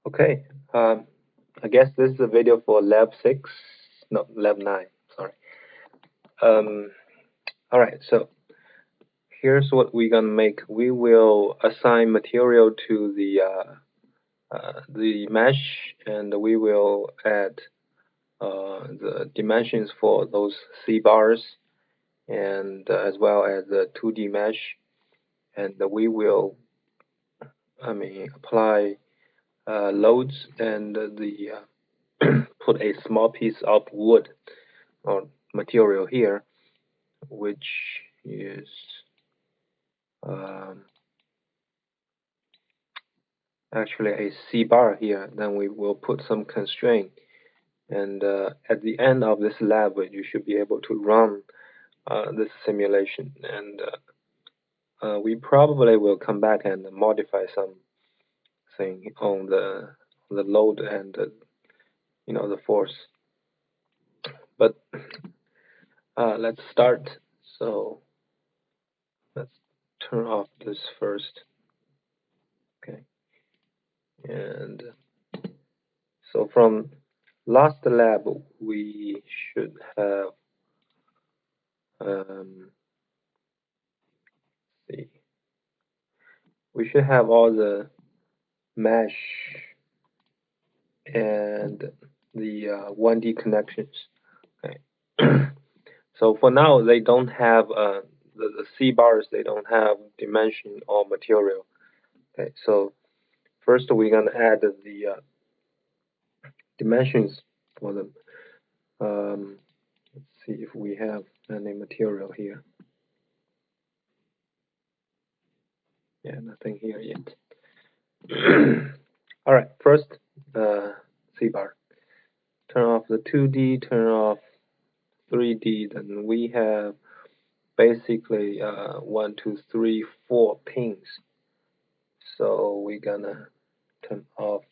Okay, I guess this is a video for lab 6, no, lab 9, sorry. All right, so here's what we're gonna make. We will assign material to the mesh, and we will add the dimensions for those C bars, and as well as the 2D mesh, and we will, apply loads and put a small piece of wood or material here, which is actually a C bar here. Then we will put some constraint, and at the end of this lab, you should be able to run this simulation, and we probably will come back and modify something on the load and the force. But let's start. So let's turn off this first. Okay. And so from last lab, we should have see, we should have all the mesh and the 1D connections. Okay. So for now, they don't have the C bars. They don't have dimension or material. Okay. So first, we're gonna add the dimensions for them. Let's see if we have any material here. Yeah, nothing here yet. All right, first C bar. Turn off the 2D, turn off 3D. Then we have basically 1, 2, 3, 4 pins. So we're gonna turn off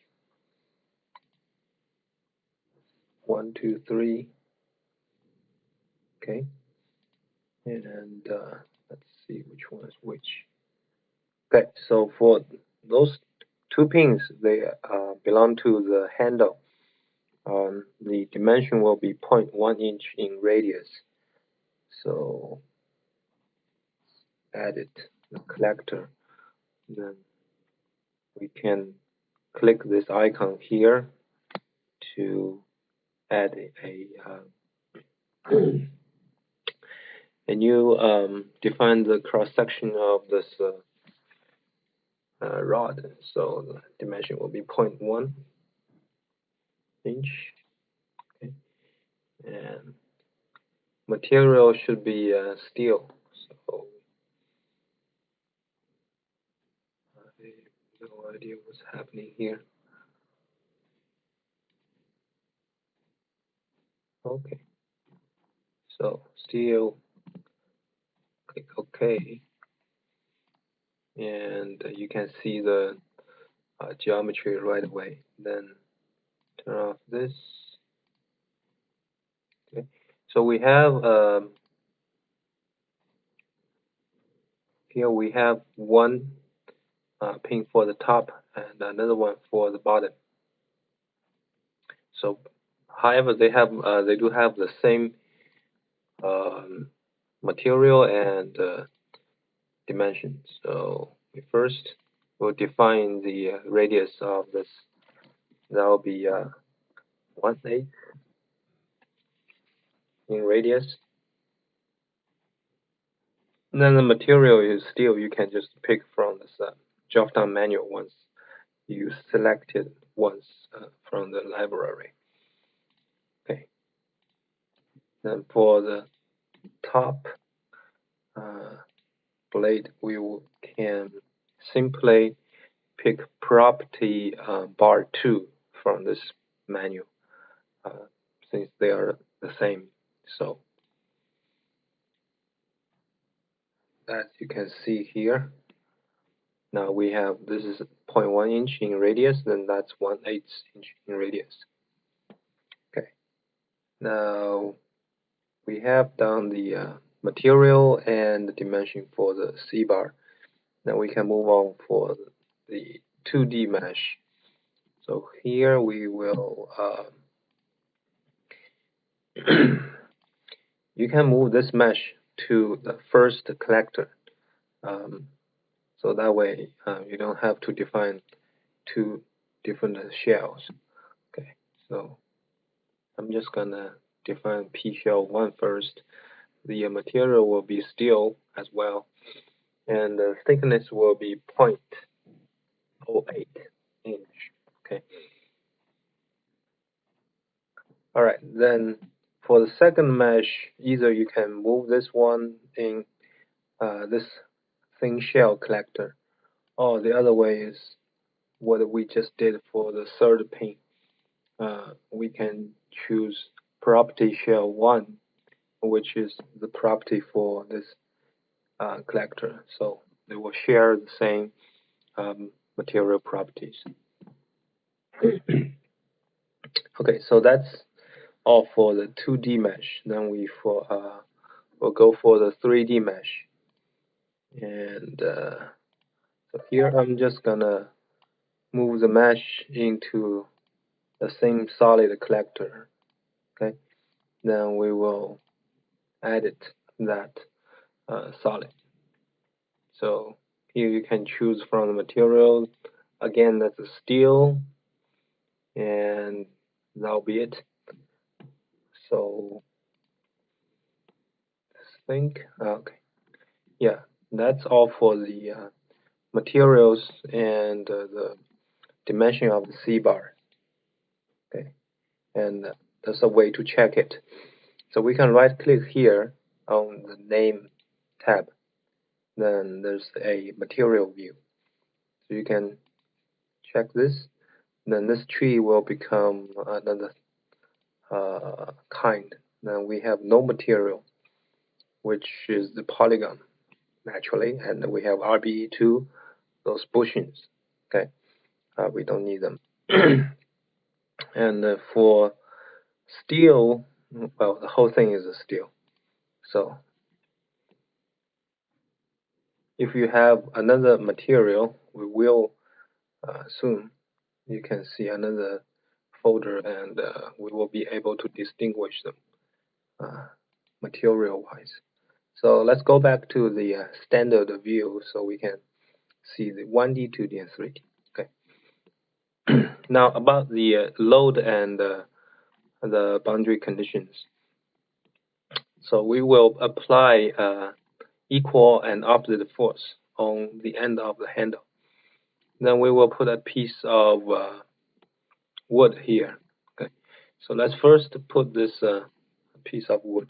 1, 2, 3. Okay, and let's see which one is which. Okay, so for those 2 pins, they belong to the handle. The dimension will be 0.1 inch in radius. So add it, the collector. Then we can click this icon here to add a new define the cross section of this rod. So the dimension will be 0.1 inch. Okay. And material should be steel. So I have no idea what's happening here. Okay. So steel. Click OK. And you can see the geometry right away. Then turn off this. Okay. So we have here we have one pin for the top and another one for the bottom. So, however, they do have the same material and dimension. So we first will define the radius of this. That will be 1/8 in radius. And then the material is steel. You can just pick from this drop-down menu once you select it once from the library. Okay. Then for the top blade, we can simply pick property bar 2 from this menu, since they are the same. So as you can see here, now we have, this is 0.1 inch in radius, then that's 1/8 inch in radius. Okay. Now we have done the material and the dimension for the C bar. Now we can move on for the 2D mesh. So here we will you can move this mesh to the first collector, so that way you don't have to define two different shells. Okay, so I'm just gonna define P shell 1 first. The material will be steel as well, and the thickness will be 0.08 inch. Okay. All right, then for the second mesh, either you can move this one in this thin shell collector, or the other way is what we just did for the third pin. We can choose property shell 1, which is the property for this collector. So they will share the same material properties. Okay, so that's all for the 2D mesh. Then we'll go for the 3D mesh. And so here I'm just gonna move the mesh into the same solid collector. Okay, then we will edit that solid. So here you can choose from the material. Again, that's a steel, and that'll be it. So let's think. Okay, yeah, that's all for the materials and the dimension of the C bar. Okay, and that's a way to check it. So we can right click here on the name tab. Then there's a material view. So you can check this. Then this tree will become another kind. Then we have no material, which is the polygon naturally, and we have RBE2, those bushings. Okay, we don't need them. And for steel, well, the whole thing is a steel. So if you have another material, we will soon. You can see another folder, and we will be able to distinguish them material-wise. So let's go back to the standard view so we can see the 1D, 2D, and 3D. Okay. Now about the load and the boundary conditions. So we will apply equal and opposite force on the end of the handle. Then we will put a piece of wood here. Okay. So let's first put this piece of wood.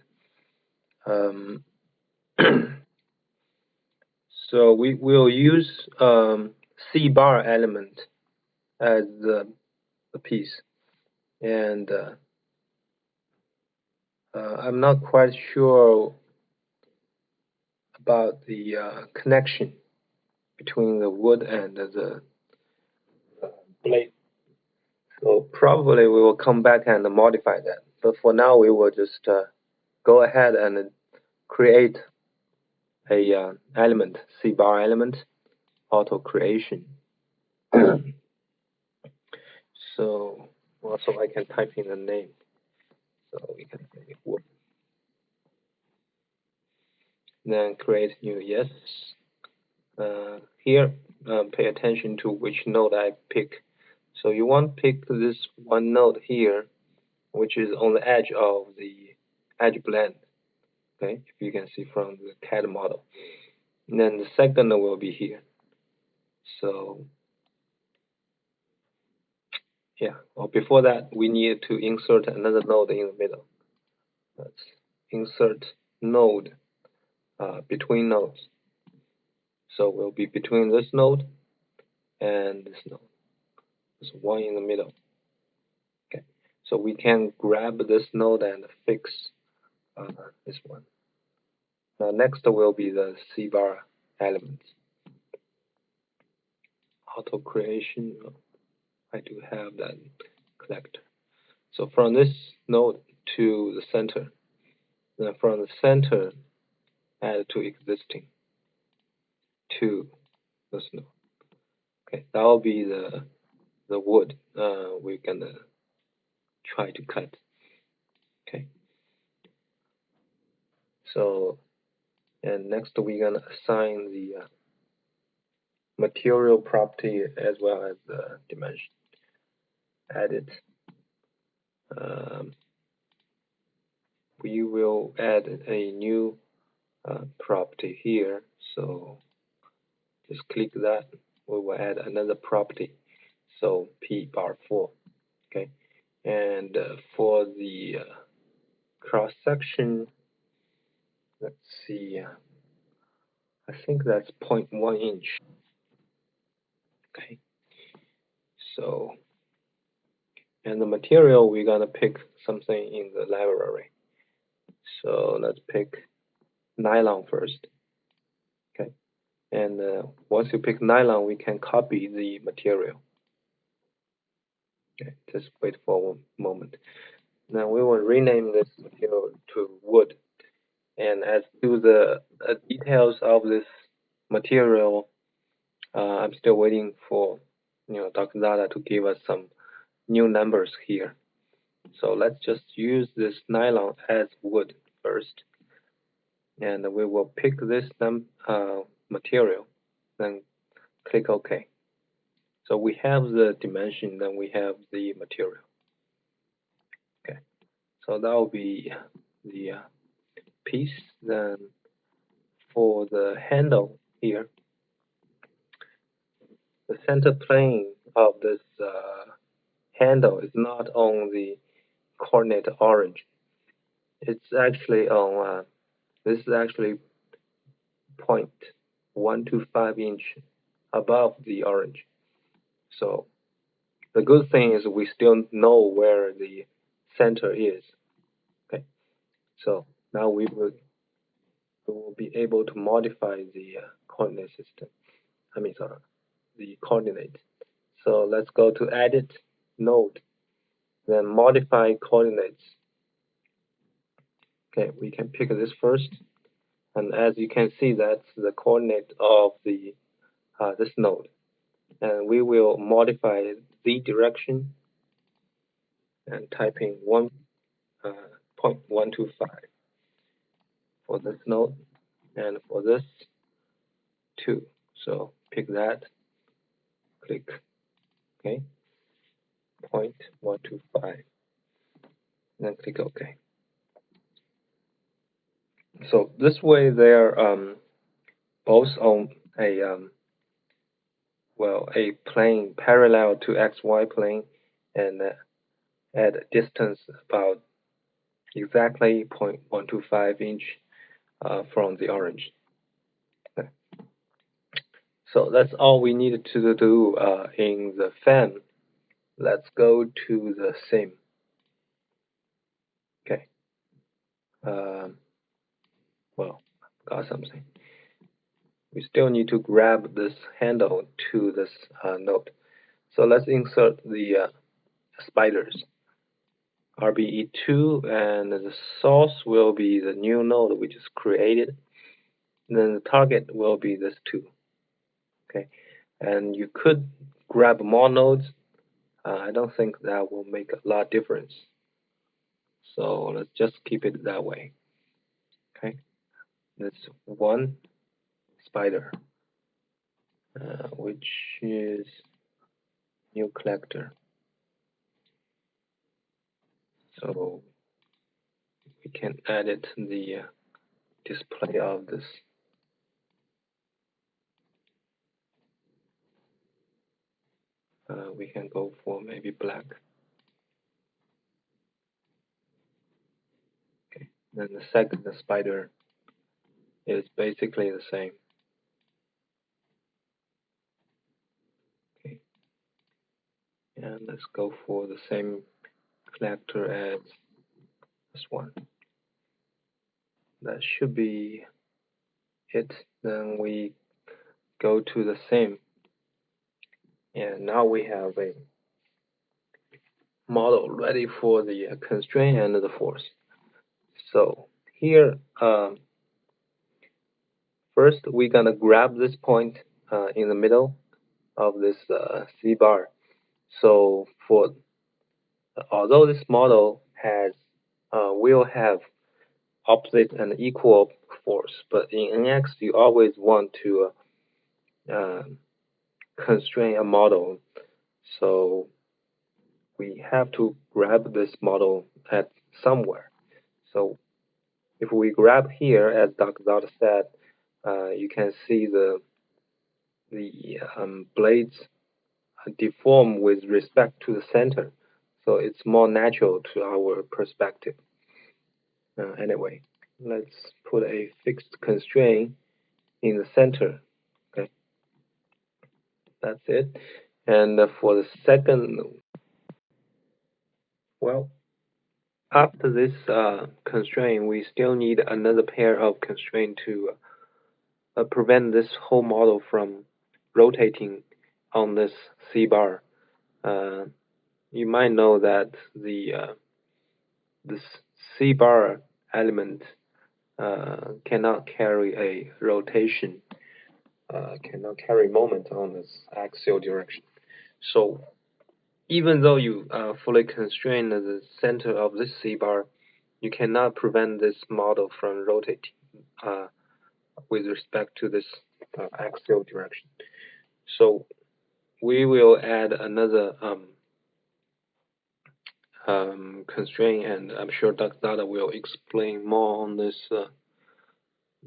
So we will use C bar element as the piece, and I'm not quite sure about the connection between the wood and the blade. So probably we will come back and modify that. But for now, we will just go ahead and create a element, C bar element, auto creation. So also I can type in the name. So we can say wood. Then create new yes. Here, pay attention to which node I pick. So you want to pick this one node here, which is on the edge of the edge blend. Okay, if you can see from the CAD model. And then the second node will be here. So yeah, well, before that, we need to insert another node in the middle. Let's insert node between nodes. So we'll be between this node and this node. There's one in the middle. Okay, so we can grab this node and fix this one. Now next will be the C bar elements. Auto creation. I do have that collector. So from this node to the center, then from the center add to existing to this node. Okay, that will be the the wood we're gonna try to cut. Okay, so and next we're gonna assign the material property as well as the dimension. Edit. Um, we will add a new property here. So just click that. We will add another property. So P bar 4. Okay, and for the cross section, let's see. I think that's 0.1 inch. Okay, so and the material we're gonna pick something in the library. So let's pick nylon first. Okay, and once you pick nylon, we can copy the material. Okay, just wait for a moment. Now we will rename this material to wood. And as to the details of this material, I'm still waiting for Dr. Zada to give us some new numbers here. So let's just use this nylon as wood first, and we will pick this material, then click OK. So we have the dimension, then we have the material. Okay, so that will be the piece. Then for the handle here, the center plane of this handle is not on the coordinate orange. It's actually on this is actually 0.125 inch above the orange. So the good thing is we still know where the center is. Okay, so now we will be able to modify the coordinate system. I mean, sorry, the coordinate. So let's go to Edit, Node, then Modify Coordinates. Okay, we can pick this first, and as you can see, that's the coordinate of the this node, and we will modify the direction and typing 1.125 for this node, and for this 2. So pick that, click OK, 0.125, then click OK. So this way they're both on a a plane parallel to XY plane, and at a distance about exactly 0.125 inch from the orange. Okay. So that's all we needed to do in the FEM. Let's go to the sim. Okay. Got something. We still need to grab this handle to this node. So let's insert the spiders. RBE2, and the source will be the new node we just created. And then the target will be this 2. Okay, and you could grab more nodes. I don't think that will make a lot of difference. So let's just keep it that way. Okay, that's one spider, which is new collector. So we can edit the display of this. We can go for maybe black. Okay, then the second spider is basically the same. Okay, and let's go for the same collector as this one. That should be it. Then we go to the sim, and now we have a model ready for the constraint and the force. So here, first we're gonna grab this point in the middle of this C bar. So although this model will have opposite and equal force, but in NX you always want to constrain a model. So we have to grab this model at somewhere. So if we grab here, as Dr. Dot said, you can see the blades deform with respect to the center. So it's more natural to our perspective. Anyway, let's put a fixed constraint in the center. Okay, that's it. And for the second, well, after this constraint, we still need another pair of constraints to prevent this whole model from rotating on this C bar. You might know that this C bar element cannot carry a rotation, cannot carry moment on this axial direction. So even though you fully constrain the center of this C bar, you cannot prevent this model from rotating with respect to this axial direction. So we will add another constraint, and I'm sure Dr. Dada will explain more on this,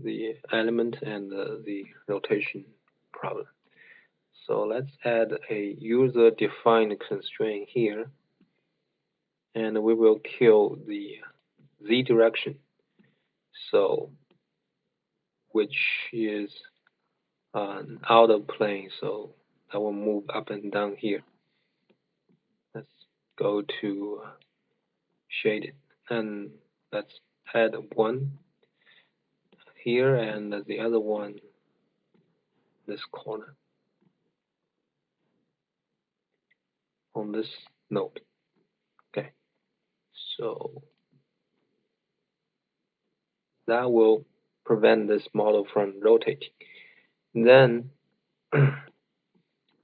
the element and the rotation problem. So let's add a user-defined constraint here, and we will kill the z direction, so which is out of plane, so I will move up and down here. Let's go to shaded, and let's add one here and the other one this corner on this node. Okay, so that will prevent this model from rotating. Then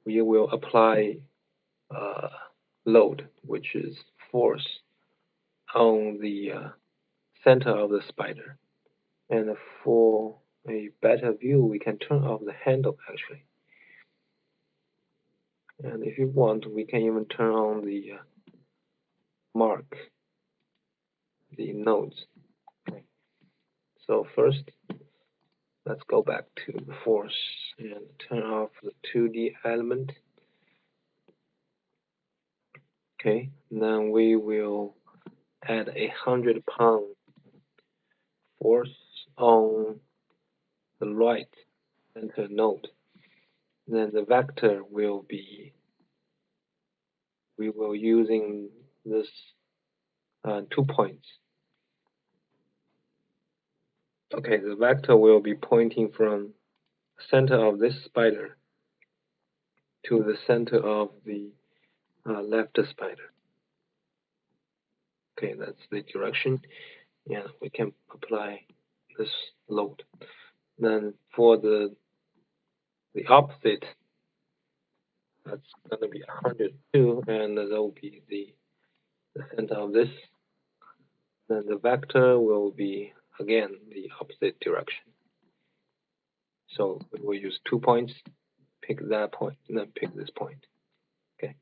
we will apply load, which is force, on the center of the spider. And for a better view, we can turn off the handle actually. And if you want, we can even turn on the mark, the nodes. Okay. So first, let's go back to the force and turn off the 2D element. Okay, then we will add 100-pound force on the right center node. Then the vector will be, we will using this 2 points. Okay, the vector will be pointing from the center of this spider to the center of the left spider. Okay, that's the direction, and we can apply this load. Then for the opposite, that's going to be 102, and that will be the center of this. Then the vector will be again the opposite direction. So we will use 2 points, pick that point, and then pick this point. Okay.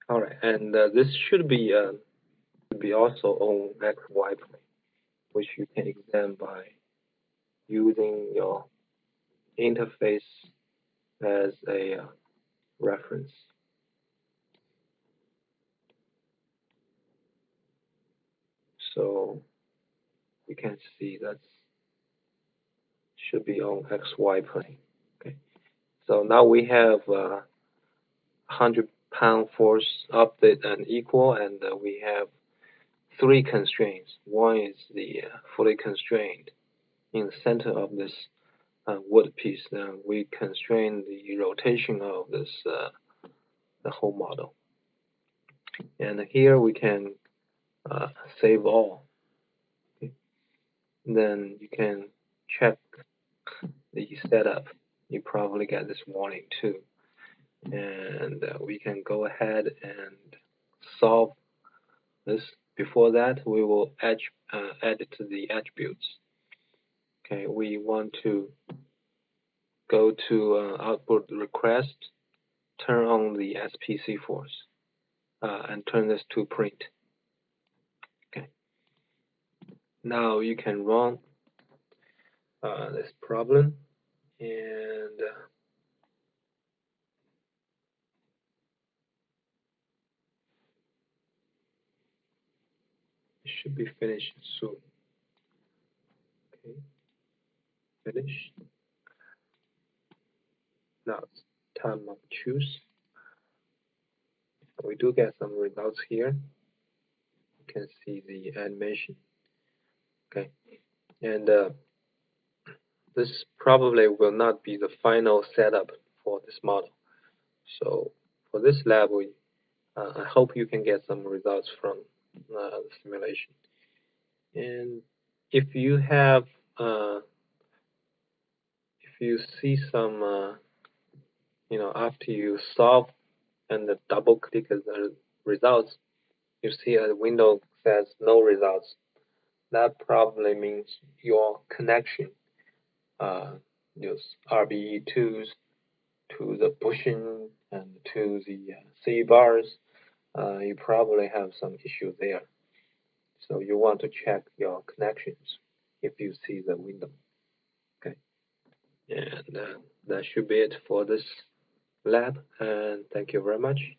All right, and this should be also on XY plane, which you can examine by using your interface as a reference. So you can see that should be on XY plane. Okay. So now we have 100-pound force opposite and equal, and we have 3 constraints. One is the fully constrained in the center of this wood piece. Now we constrain the rotation of this the whole model. And here we can save all. Okay. Then you can check the setup. You probably get this warning too. and we can go ahead and solve this. Before that, we will add to the attributes. Okay, we want to go to output request, turn on the SPC force, and turn this to print. Okay, now you can run this problem, and it should be finished soon. Okay, finished. Now it's time of choose. We do get some results here. You can see the animation. Okay, and this probably will not be the final setup for this model. So for this lab, I hope you can get some results from the simulation. And if you have, if you see some, after you solve and double click the results, you see a window says no results. That probably means your connection, those RBE2s to the bushing and to the C bars, you probably have some issue there. So you want to check your connections if you see the window. Okay, and that should be it for this lab. And thank you very much.